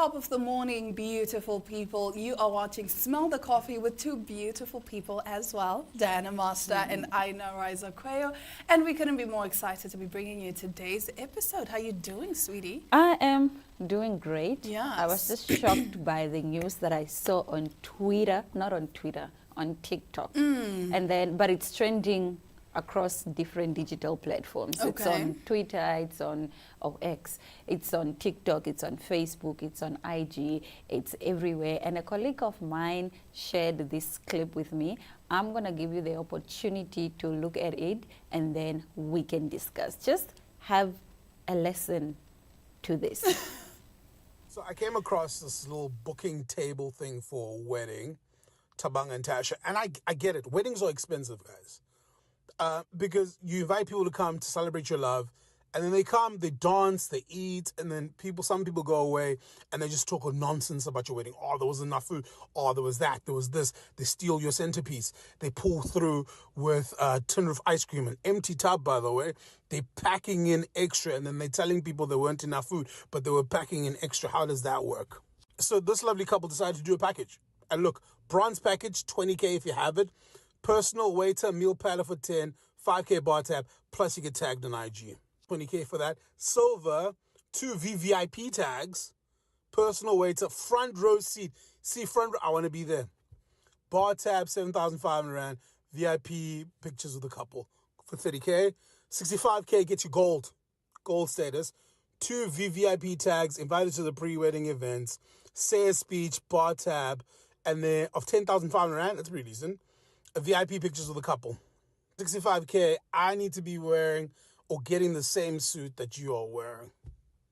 Top of the morning, beautiful people. You are watching Smell the Coffee with two beautiful people as well, Diana Master and Aina Riza Quayo. And we couldn't be more excited to be bringing you today's episode. How you doing, sweetie? I am doing great. Yes. I was just shocked by the news that I saw on Twitter, not on Twitter, on TikTok. But it's trending across different digital platforms. Okay. It's on Twitter, it's on X, it's on TikTok, it's on Facebook, it's on IG, it's everywhere. And a colleague of mine shared this clip with me. I'm going to give you the opportunity to look at it and then we can discuss. Just have a lesson to this. So I came across this little booking table thing for a wedding, Tabang and Tasha, and I get it. Weddings are expensive, guys. Because you invite people to come to celebrate your love, and then they come, they dance, they eat, and then some people go away and they just talk nonsense about your wedding. Oh, there wasn't enough food. Oh, there was that. There was this. They steal your centerpiece. They pull through with a tin of ice cream, an empty tub, by the way. They're packing in extra, and then they're telling people there weren't enough food, but they were packing in extra. How does that work? So this lovely couple decided to do a package. And look, bronze package, 20K if you have it. Personal waiter, meal platter for 10, 5K bar tab, plus you get tagged on IG. 20K for that. Silver, 2 VVIP tags, personal waiter, front row seat. See, front row, I want to be there. Bar tab, 7,500 Rand. VIP pictures with the couple for 30K. 65K gets you gold status. 2 VVIP tags, invited to the pre-wedding events, say a speech, bar tab, and then of 10,500 Rand, that's pretty decent. VIP pictures of the couple. 65K, I need to be wearing or getting the same suit that you are wearing.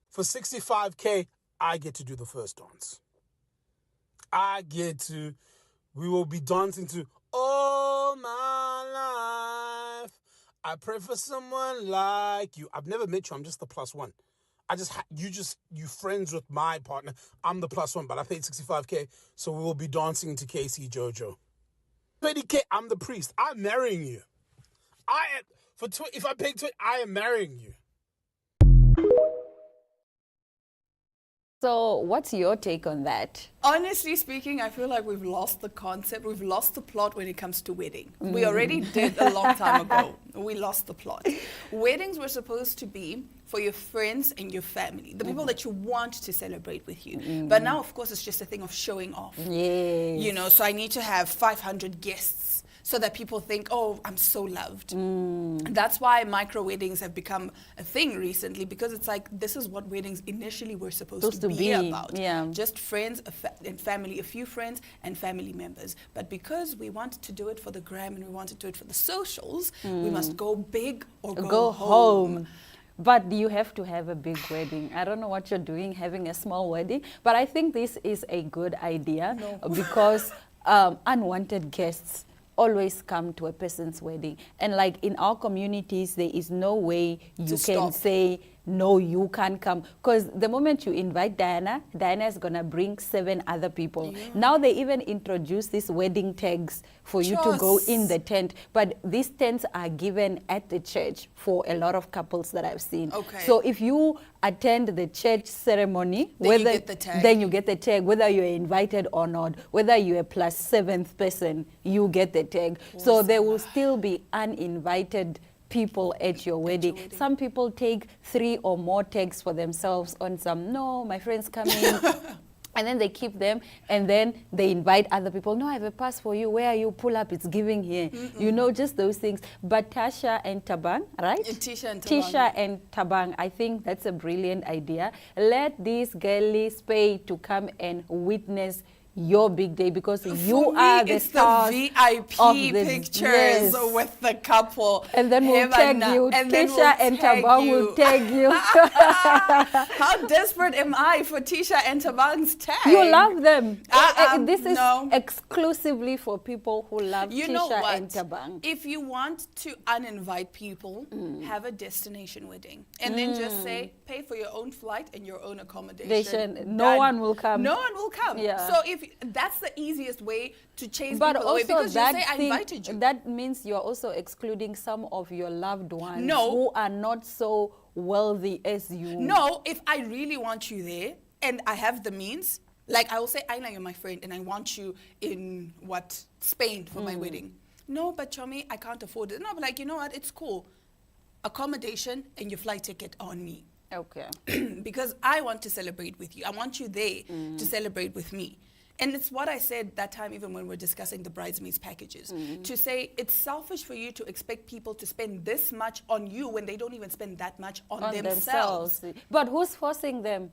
For 65K, I get to do the first dance. We will be dancing to All My Life. I pray for someone like you. I've never met you, I'm just the plus one. You friends with my partner. I'm the plus one, but I paid 65K, so we will be dancing to Casey Jojo. 20K, I'm the priest. I'm marrying you. If I pay 20, I am marrying you. So what's your take on that? Honestly speaking, I feel like we've lost the concept. We've lost the plot when it comes to wedding. We already did a long time ago. We lost the plot. Weddings were supposed to be for your friends and your family, the people that you want to celebrate with you. But now, of course, it's just a thing of showing off. Yes. You know, so I need to have 500 guests so that people think, oh, I'm so loved. That's why micro weddings have become a thing recently, because it's like, this is what weddings initially were supposed to be about. Yeah. Just friends and family, a few friends and family members. But because we wanted to do it for the gram and we wanted to do it for the socials, we must go big or go home. But you have to have a big wedding. I don't know what you're doing having a small wedding, but I think this is a good idea because unwanted guests always come to a person's wedding. And like in our communities, there is no way you can say, no, you can't come. Because the moment you invite Diana is going to bring 7 other people. Yeah. Now they even introduce these wedding tags for you to go in the tent. But these tents are given at the church for a lot of couples that I've seen. Okay. So if you attend the church ceremony, then you get the tag. Then you get the tag, whether you're invited or not, whether you're a plus 7th person, you get the tag. Awesome. So there will still be uninvited people at your wedding. Some people take 3 or more tags for themselves on some, no, my friend's coming. And then they keep them, and then they invite other people. No, I have a pass for you. Where are you? Pull up, it's giving here. You know, just those things. But Tasha and Tabang, right? Tisha and Tabang, I think that's a brilliant idea. Let these girlies pay to come and witness your big day, because you are the stars. It's the VIP pictures with the couple. And then we'll tag you. Tisha and Tabang will tag you. How desperate am I for Tisha and Tabang's tag? You love them. This is exclusively for people who love Tisha and Tabang. If you want to uninvite people, have a destination wedding. And then just say, pay for your own flight and your own accommodation. No one will come. No one will come. Yeah. So if that's the easiest way to chase people away, because you say I invited you. That means you're also excluding some of your loved ones who are not so wealthy as you. No, if I really want you there, and I have the means, like I will say, Aina, you're my friend, and I want you in Spain for my wedding. No, but Chomi, I can't afford it. No, but like, you know what? It's cool. Accommodation and your flight ticket on me. Okay. Because I want to celebrate with you. I want you there to celebrate with me. And it's what I said that time, even when we're discussing the bridesmaids packages, to say it's selfish for you to expect people to spend this much on you when they don't even spend that much on themselves. But who's forcing them?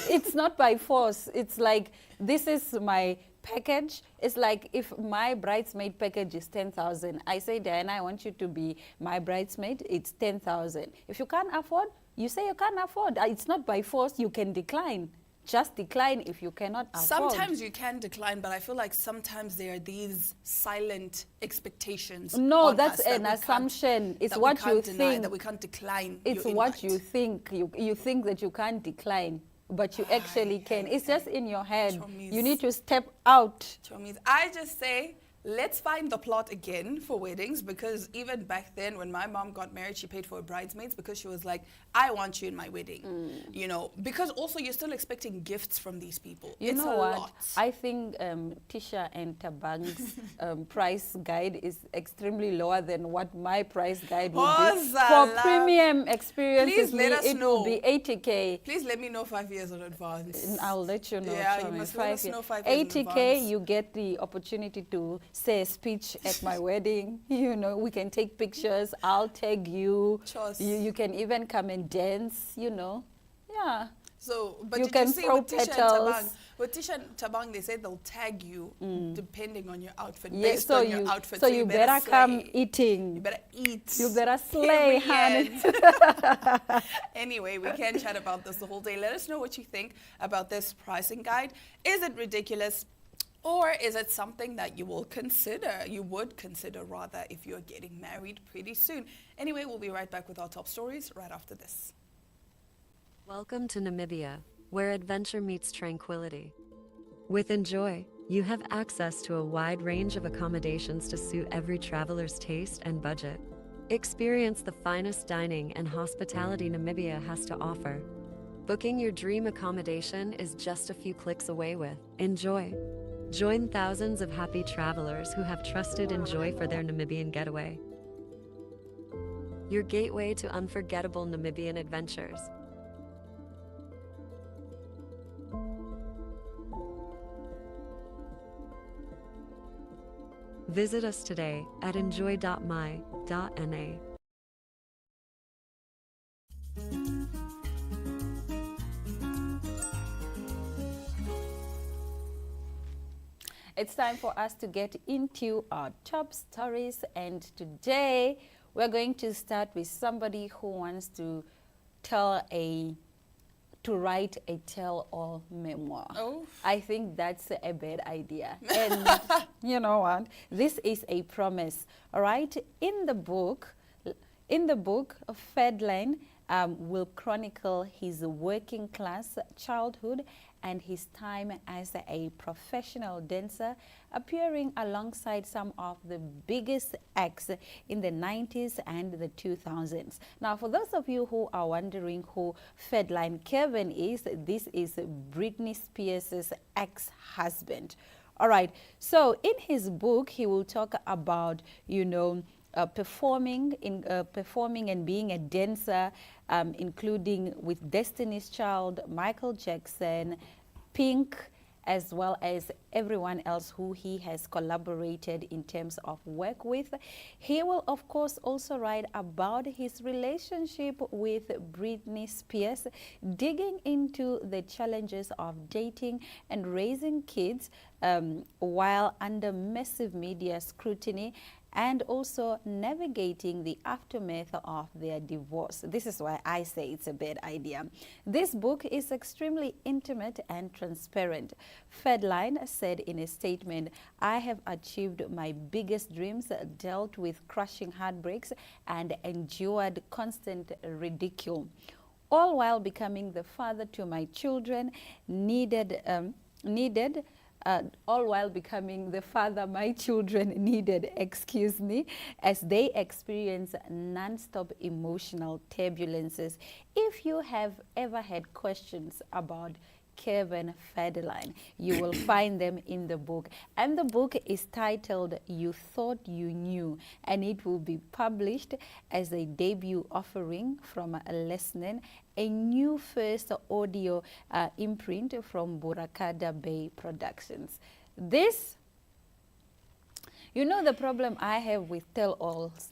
It's not by force. It's like, this is my package. It's like, if my bridesmaid package is 10,000, I say, Diana, I want you to be my bridesmaid. It's 10,000. If you can't afford, you say you can't afford. It's not by force. You can decline. Just decline if you cannot afford. Sometimes you can decline, but I feel like sometimes there are these silent expectations. No, on that's us that an we assumption. It's that what we can't you deny, think. that we can't decline. It's your what invite. you think. You think that you can't decline, but you actually can. It's just in your head. Chomis. You need to step out. Chomis, I just say, let's find the plot again for weddings, because even back then when my mom got married, she paid for her bridesmaids because she was like, I want you in my wedding. You know, because also you're still expecting gifts from these people. You it's know a what? lot. I think Tisha and Tabang's price guide is extremely lower than what my price guide would be. For Ozala. premium experiences, Please let us it will know. be 80K. Please let me know 5 years in advance. I'll let you know. Yeah, you Chomi, must let us know 5 years in 80K, advance. you get the opportunity to say a speech at my wedding. You know, we can take pictures. I'll tag you. Chos. You can even come and dance, you know. Yeah. So, but You did can you see throw with Tisha and petals. Tabang? With Tisha and Tabang, they said they'll tag you depending on your outfit, Yeah, based so on you, your outfit. so you better come slay. eating. You better eat. You better slay, honey. Period. Anyway, we can chat about this the whole day. Let us know what you think about this pricing guide. Is it ridiculous? Or is it something that you will consider, you would consider rather, if you're getting married pretty soon? Anyway, we'll be right back with our top stories right after this. Welcome to Namibia, where adventure meets tranquility. With Enjoy, you have access to a wide range of accommodations to suit every traveler's taste and budget. Experience the finest dining and hospitality Namibia has to offer. Booking your dream accommodation is just a few clicks away with Enjoy. Join thousands of happy travelers who have trusted Enjoy for their Namibian getaway. Your gateway to unforgettable Namibian adventures. Visit us today at enjoy.my.na. It's time for us to get into our top stories, and today we're going to start with somebody who wants to write a tell-all memoir. Oh. I think that's a bad idea. And you know what? This is a promise. All right? In the book, Fedline will chronicle his working class childhood and his time as a professional dancer, appearing alongside some of the biggest acts in the 90s and the 2000s. Now, for those of you who are wondering who Fedline Kevin is, this is Britney Spears' ex-husband. All right, so in his book, he will talk about, you know, performing and being a dancer, including with Destiny's Child, Michael Jackson, Pink, as well as everyone else who he has collaborated in terms of work with. He will, of course, also write about his relationship with Britney Spears, digging into the challenges of dating and raising kids while under massive media scrutiny, and also navigating the aftermath of their divorce. This is why I say it's a bad idea. This book is extremely intimate and transparent. Fedline said in a statement, "I have achieved my biggest dreams, dealt with crushing heartbreaks, and endured constant ridicule, all while becoming the father to my children, all while becoming the father my children needed, as they experience non-stop emotional turbulences. If you have ever had questions about Kevin Federline. You will find them in the book. And the book is titled You Thought You Knew, and it will be published as a debut offering from Lesnan, a new first audio imprint from Burakada Bay Productions. This, you know, the problem I have with tell-alls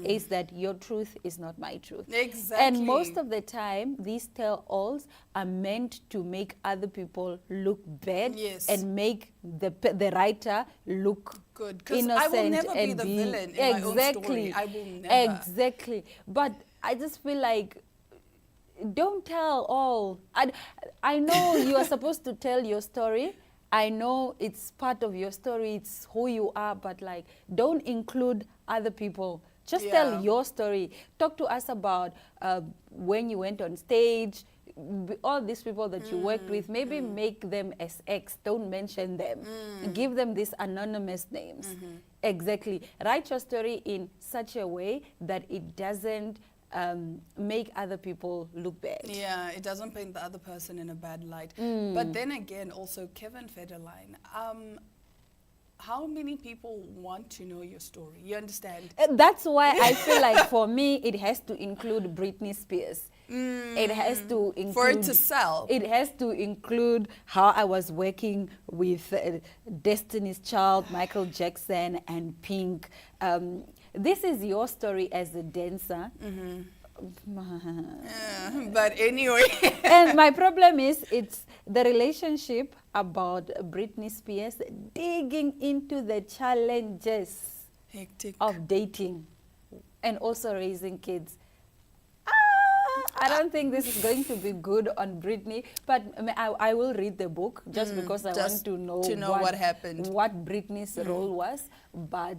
is that your truth is not my truth. Exactly. And most of the time, these tell-alls are meant to make other people look bad Yes. and make the writer look Good, 'cause innocent. I will never be and the villain in my own story. I will never. Exactly. But I just feel like, don't tell all. I know you are supposed to tell your story. I know it's part of your story, it's who you are, but like, don't include other people. Just tell your story. Talk to us about when you went on stage, all these people that you worked with, maybe make them as X, don't mention them. Give them these anonymous names. Exactly. Write your story in such a way that it doesn't make other people look bad. Yeah, it doesn't paint the other person in a bad light. But then again, also Kevin Federline, how many people want to know your story? You understand? That's why I feel like for me, it has to include Britney Spears. It has to include... For it to sell. It has to include how I was working with Destiny's Child, Michael Jackson, and Pink. This is your story as a dancer. But anyway. And my problem is, it's the relationship about Britney Spears digging into the challenges Hectic. of dating and also raising kids. I don't think this is going to be good on Britney, but I will read the book just because I want to know what happened. What Britney's role was. But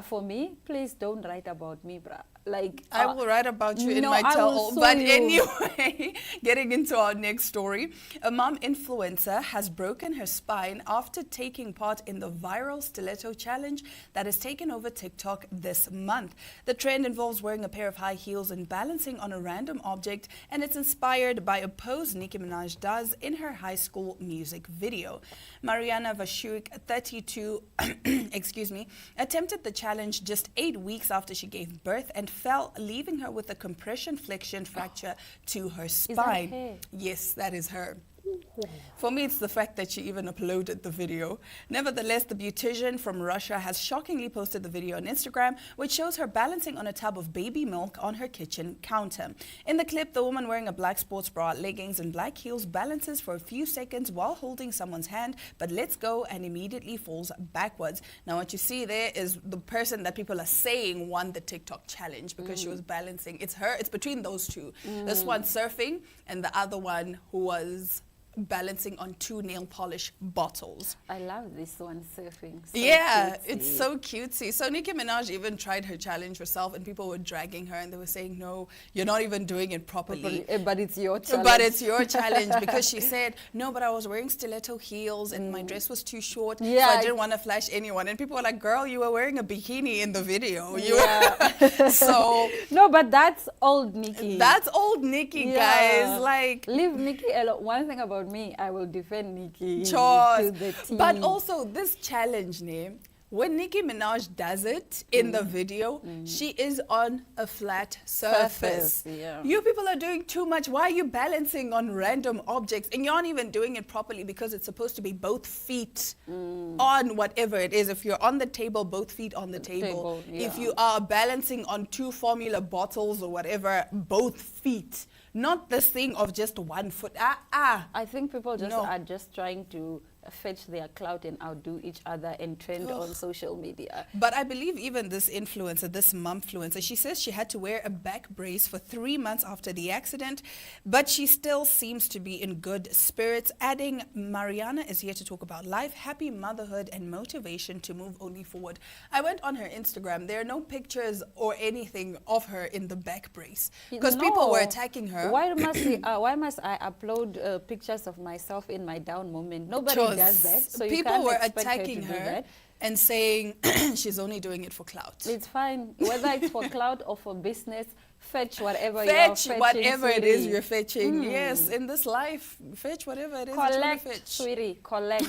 for me, please don't write about me, bruh. Like, I will write about you in no, my I will tell-all. sue But you. anyway, getting into our next story. A mom influencer has broken her spine after taking part in the viral stiletto challenge that has taken over TikTok this month. The trend involves wearing a pair of high heels and balancing on a random object, and it's inspired by a pose Nicki Minaj does in her high school music video. Mariana Vashuik, 32, excuse me, attempted the challenge just 8 weeks after she gave birth and fell, leaving her with a compression flexion fracture to her spine. her? Yes, that is her. For me, it's the fact that she even uploaded the video. Nevertheless, the beautician from Russia has shockingly posted the video on Instagram, which shows her balancing on a tub of baby milk on her kitchen counter. In the clip, the woman wearing a black sports bra, leggings, and black heels balances for a few seconds while holding someone's hand, but lets go and immediately falls backwards. Now, what you see there is the person that people are saying won the TikTok challenge because she was balancing. It's her. It's between those two. This one surfing and the other one who was balancing on 2 nail polish bottles. I love this one, surfing. So Yeah, cutesy. it's so cutesy. So Nicki Minaj even tried her challenge herself, and people were dragging her, and they were saying, no, you're not even doing it properly. But it's your challenge. But it's your challenge, because she said, no, but I was wearing stiletto heels and my dress was too short, so I didn't want to flash anyone. And people were like, girl, you were wearing a bikini in the video. So no, but that's old Nicki. that's old Nicki, guys. Like, leave Nicki alone. One thing about me, I will defend Nicki chores. to the T. But also this challenge name, when Nicki Minaj does it in the video, she is on a flat surface. Yeah. You people are doing too much. Why are you balancing on random objects? And you aren't even doing it properly, because it's supposed to be both feet on whatever it is. If you're on the table, both feet on the table. If you are balancing on 2 formula bottles or whatever, both feet. Not this thing of just 1 foot. I think people just are just trying to fetch their clout and outdo each other and trend on social media. But I believe even this influencer, this momfluencer, she says she had to wear a back brace for 3 months after the accident, but she still seems to be in good spirits, adding, Mariana is here to talk about life, happy motherhood, and motivation to move only forward. I went on her Instagram. There are no pictures or anything of her in the back brace, because people were attacking her. Why must I upload pictures of myself in my down moment? Nobody does that. So you people can't were expect attacking her to do her that. and saying she's only doing it for clout. It's fine. Whether it's for clout or for business, Fetch whatever Fetch you're fetching, whatever it is sweetie. you're fetching. Yes, in this life, fetch whatever it is that you want to Collect, fetch. sweetie, collect.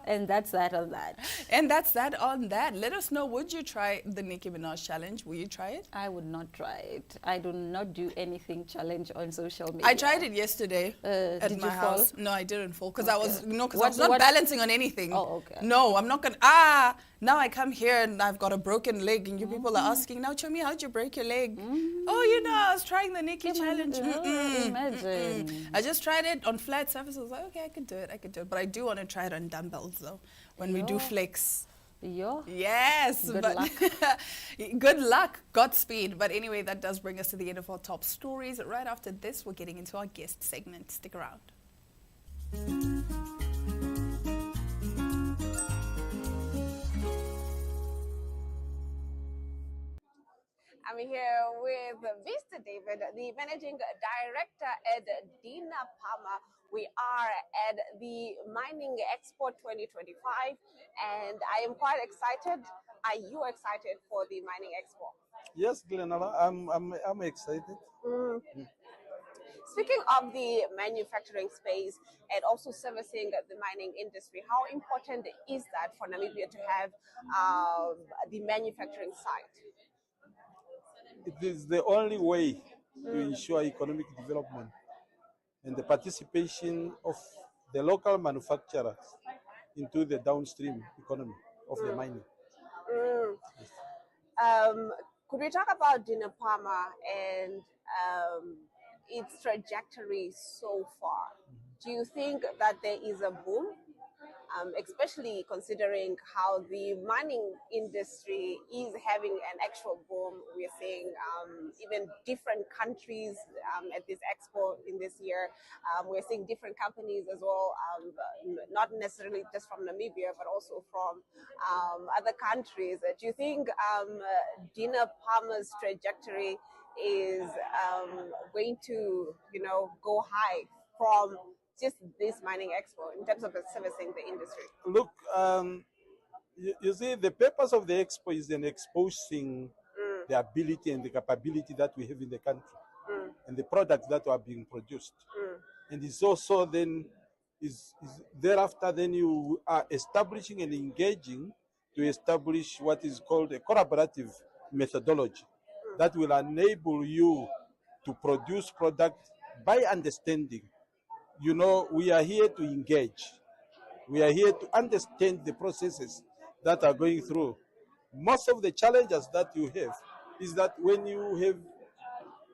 And that's that on that. And that's that on that. Let us know, would you try the Nicki Minaj challenge? Will you try it? I would not try it. I do not do anything challenge on social media. I tried it yesterday at did my you fall? house. No, I didn't fall because I was I was What- not balancing on anything. Oh, okay. No, I'm not gonna. Now I come here and I've got a broken leg, and you people are asking, now Chomi, how'd you break your leg? Oh, I was trying the Nicki challenge. Imagine. I just tried it on flat surfaces. I was like, okay, I can do it. But I do want to try it on dumbbells though, when we do flex. Yo. Yes. Good but luck. Good luck. Godspeed. But anyway, that does bring us to the end of our top stories. Right after this, we're getting into our guest segment. Stick around. I'm here with Mr. David, the Managing Director at Dina Palmer. We are at the Mining Expo 2025, and I am quite excited. Are you excited for the Mining Expo? Yes, Glenala, I'm excited. Speaking of the manufacturing space and also servicing the mining industry, how important is that for Namibia to have the manufacturing site? It is the only way to ensure economic development and the participation of the local manufacturers into the downstream economy of the mining. Could we talk about Dina Palmer and its trajectory so far? Do you think that there is a boom, especially considering how the mining industry is having an actual boom? We're seeing even different countries at this expo in this year. We're seeing different companies as well, not necessarily just from Namibia, but also from other countries. Do you think Dina Palmer's trajectory is going to, go high from just this mining expo in terms of servicing the industry? Look, you see, the purpose of the expo is in exposing the ability and the capability that we have in the country and the products that are being produced. And it's also then, is thereafter then you are establishing and engaging to establish what is called a collaborative methodology that will enable you to produce product by understanding. We are here to engage. We are here to understand the processes that are going through. Most of the challenges that you have is that when you have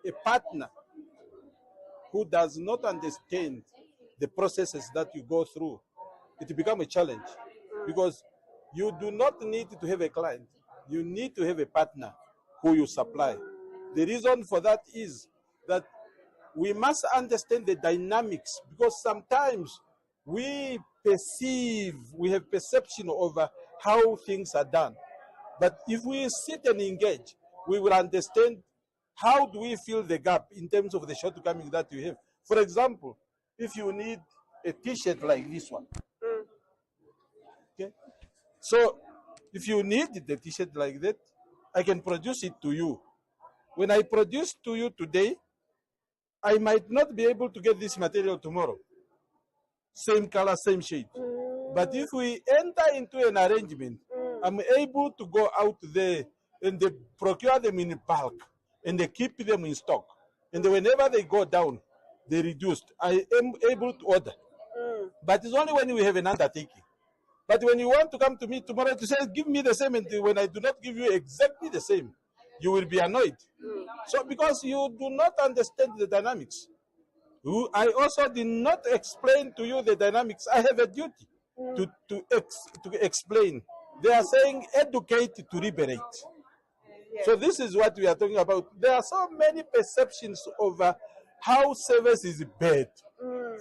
a partner who does not understand the processes that you go through, it becomes a challenge because you do not need to have a client. You need to have a partner who you supply. The reason for that is that we must understand the dynamics because sometimes we have perception over how things are done. But if we sit and engage, we will understand how do we fill the gap in terms of the shortcomings that you have. For example, if you need a t-shirt like this one, okay? So if you need the t-shirt like that, I can produce it to you. When I produce to you today, I might not be able to get this material tomorrow. Same color, same shade. But if we enter into an arrangement, I'm able to go out there and they procure them in bulk and they keep them in stock. And whenever they go down, they reduced. I am able to order. But it's only when we have an undertaking. But when you want to come to me tomorrow to say, give me the same, and when I do not give you exactly the same, you will be annoyed. So because you do not understand the dynamics. I also did not explain to you the dynamics. I have a duty to explain. They are saying educate to liberate. So this is what we are talking about. There are so many perceptions over how service is bad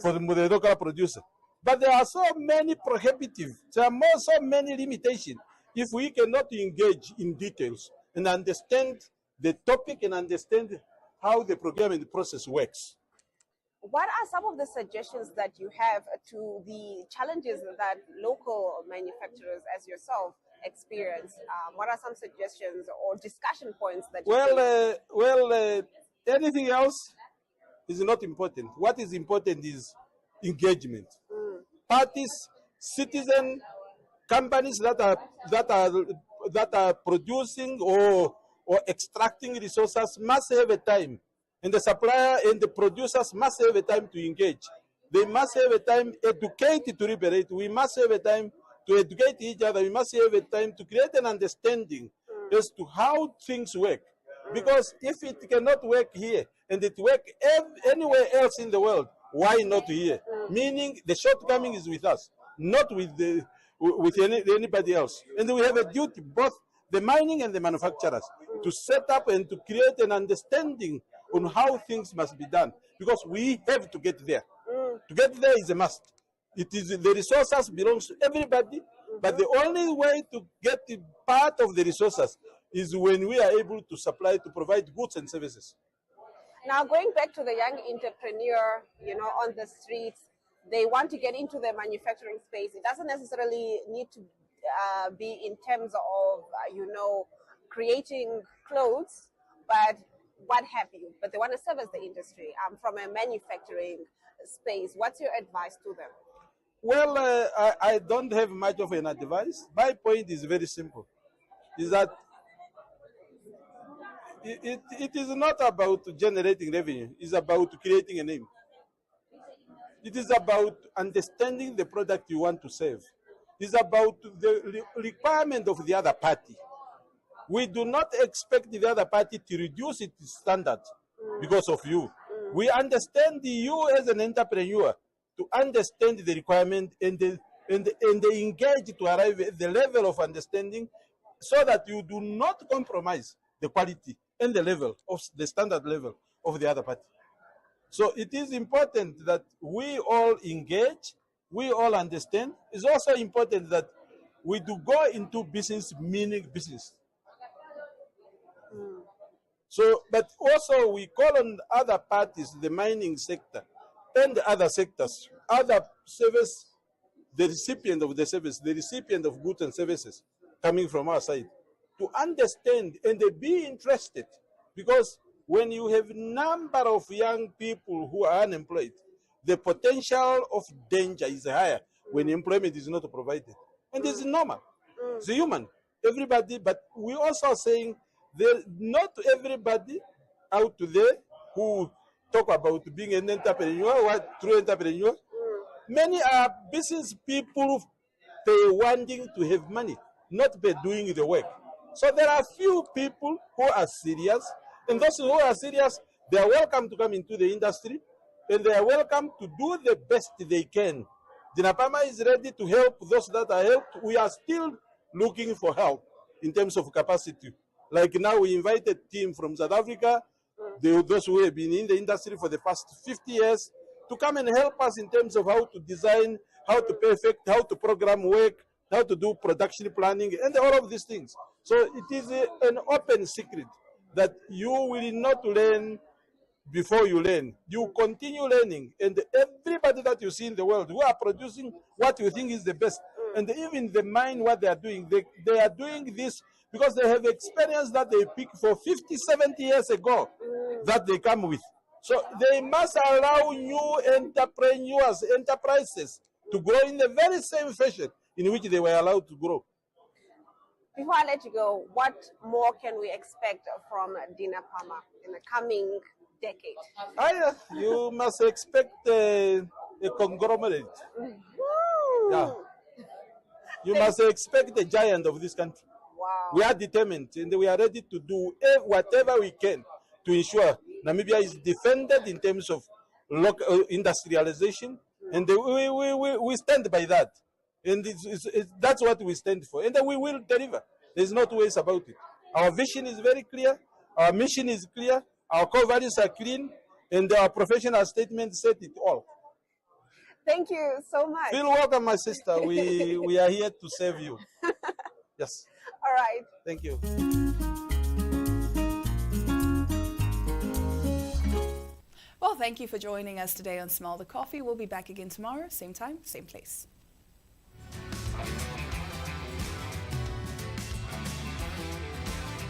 for the local producer. But there are so many prohibitive, there are so many limitations if we cannot engage in details and understand the topic and understand how the procurement process works. What are some of the suggestions that you have to the challenges that local manufacturers as yourself experience, what are some suggestions or discussion points that you Well, anything else is not important. What is important is engagement. Parties, citizen, companies that are producing or extracting resources must have a time, and the supplier and the producers must have a time to engage. They must have a time educated to liberate. We must have a time to educate each other. We must have a time to create an understanding as to how things work. Because if it cannot work here and it work anywhere else in the world, why not here? Meaning the shortcoming is with us, not with anybody else. And we have a duty, both the mining and the manufacturers, to set up and to create an understanding on how things must be done. Because we have to get there. To get there is a must. It is the resources belongs to everybody, but the only way to get part of the resources is when we are able to supply, to provide goods and services. Now, going back to the young entrepreneur, on the streets, they want to get into the manufacturing space. It doesn't necessarily need to be in terms of, creating clothes, but what have you. But they want to service the industry from a manufacturing space. What's your advice to them? Well, I don't have much of an advice. My point is very simple, is that it is not about generating revenue. It's about creating a name. It is about understanding the product you want to serve. It's about the requirement of the other party. We do not expect the other party to reduce its standard because of you. We understand you as an entrepreneur to understand the requirement and engage to arrive at the level of understanding so that you do not compromise the quality and the level of the standard level of the other party. So it is important that we all engage, we all understand. It's also important that we do go into business, meaning business. So, but also we call on other parties, the mining sector and the other sectors, other service, the recipient of the service, the recipient of goods and services coming from our side, to understand and be interested. Because when you have a number of young people who are unemployed, the potential of danger is higher when employment is not provided. And it's normal. It's human. Everybody, but we also saying that not everybody out there who talk about being an entrepreneur, what true entrepreneur. Many are business people wanting to have money, not by doing the work. So there are few people who are serious, and those who are serious, they are welcome to come into the industry, and they are welcome to do the best they can. Dinapama is ready to help those that are helped. We are still looking for help in terms of capacity. Like now we invited a team from South Africa, those who have been in the industry for the past 50 years, to come and help us in terms of how to design, how to perfect, how to program work, how to do production planning, and all of these things. So it is an open secret that you will not learn before you learn. You continue learning, and everybody that you see in the world who are producing what you think is the best, and even the mind what they are doing, they are doing this because they have experience that they pick for 50, 70 years ago that they come with. So they must allow new entrepreneurs, enterprises to grow in the very same fashion in which they were allowed to grow. Before I let you go, what more can we expect from Dinapama in the coming decade? You must expect a conglomerate. Yeah. You must expect a giant of this country. Wow. We are determined and we are ready to do whatever we can to ensure Namibia is defended in terms of local industrialization, and we stand by that. And that's what we stand for, and we will deliver. There's no two ways about it. Our vision is very clear, our mission is clear, our core values are clean, and our professional statements said it all. Thank you so much. Feel welcome, my sister. We are here to serve you. Yes. All right. Thank you. Well, thank you for joining us today on Smell the Coffee. We'll be back again tomorrow, same time, same place.